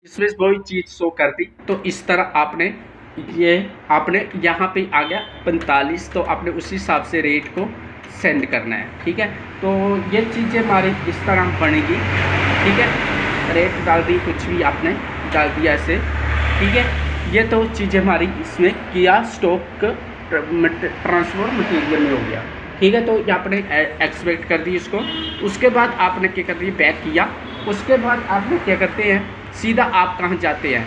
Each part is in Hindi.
इसमें वही चीज़ शो कर दी। तो इस तरह आपने यहाँ पे आ गया 45, तो आपने उसी हिसाब से रेट को सेंड करना है। ठीक है, तो ये चीज़ें हमारी इस तरह बनेगी। ठीक है, रेट डाल दी, कुछ भी आपने डाल दिया ऐसे। ठीक है, ये तो चीज़ें हमारी इसमें किया स्टॉक ट्रांसपोर्ट मटेरियल में हो गया। ठीक है, तो ये आपने एक्सपेक्ट कर दी इसको। उसके बाद आपने क्या कर दिया, बैक किया। उसके बाद आपने क्या करते हैं, सीधा आप कहाँ जाते हैं,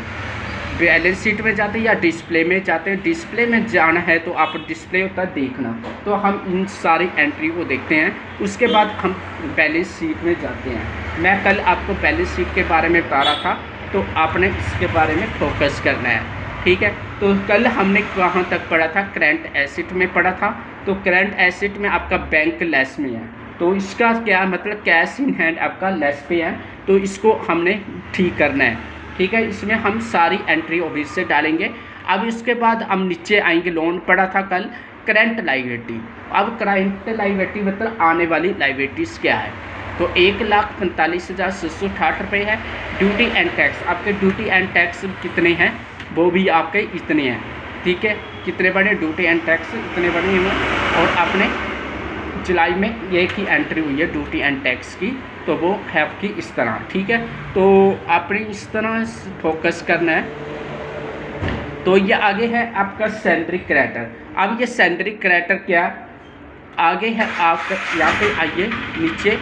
बैलेंस शीट में जाते हैं या डिस्प्ले में जाते हैं। डिस्प्ले में जाना है तो आप डिस्प्ले होता है देखना, तो हम इन सारी एंट्री को देखते हैं। उसके बाद हम बैलेंस शीट में जाते हैं। मैं कल आपको बैलेंस शीट के बारे में बता रहा था, तो आपने इसके बारे में फोकस करना है। ठीक है, तो कल हमने कहाँ तक पढ़ा था, करंट एसेट में पढ़ा था। तो करंट एसेट में आपका बैंक लेस में है, तो इसका क्या मतलब, कैश इन हैंड आपका लेस पे है, तो इसको हमने ठीक करना है। ठीक है, इसमें हम सारी एंट्री ऑफिस से डालेंगे। अब इसके बाद हम नीचे आएंगे, लोन पढ़ा था कल, करंट लायबिलिटी। अब करंट लायबिलिटी मतलब आने वाली लायबिलिटीज़ क्या है, तो 1,45,668 रुपये है। ड्यूटी एंड टैक्स, आपके ड्यूटी एंड टैक्स कितने हैं, वो भी आपके इतने हैं। ठीक है, कितने बड़े ड्यूटी एंड टैक्स इतने बड़े हैं। और आपने जुलाई में ये की एंट्री हुई है ड्यूटी एंड टैक्स की, तो वो है आपकी इस तरह। ठीक है, तो आपने इस तरह फोकस करना है। तो ये आगे है आपका सैलरी क्रेडिटर। अब ये सैलरी क्रेडिटर क्या आगे है आपका, यहाँ पे आइए नीचे,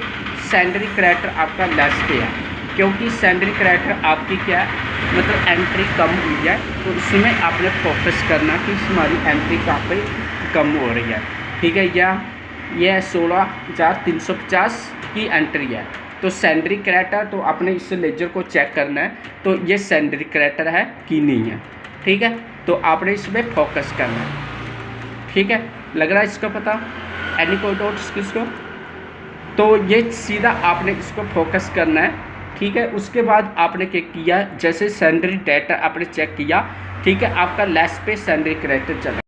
सैलरी क्रेडिटर आपका लेस पे है, क्योंकि सैलरी क्रेडिटर आपकी क्या है, मतलब एंट्री कम हुई है, तो इसमें आपने फोकस करना कि हमारी एंट्री कहाँ पे कम हो रही है। ठीक है, यह 16,350 की एंट्री है, तो सैलरी क्रेडिटर, तो आपने इस लेजर को चेक करना है, तो ये सैलरी क्रेडिटर है कि नहीं है। ठीक है, तो आपने इसमें फोकस करना है। ठीक है, लग रहा है इसका पता, एनी कोई डाउट्स किसको, तो ये सीधा आपने इसको फोकस करना है। ठीक है, उसके बाद आपने क्या किया, जैसे सैलरी डेटा आपने चेक किया, ठीक है, आपका लेस पे सैलरी क्रेडिटर चला।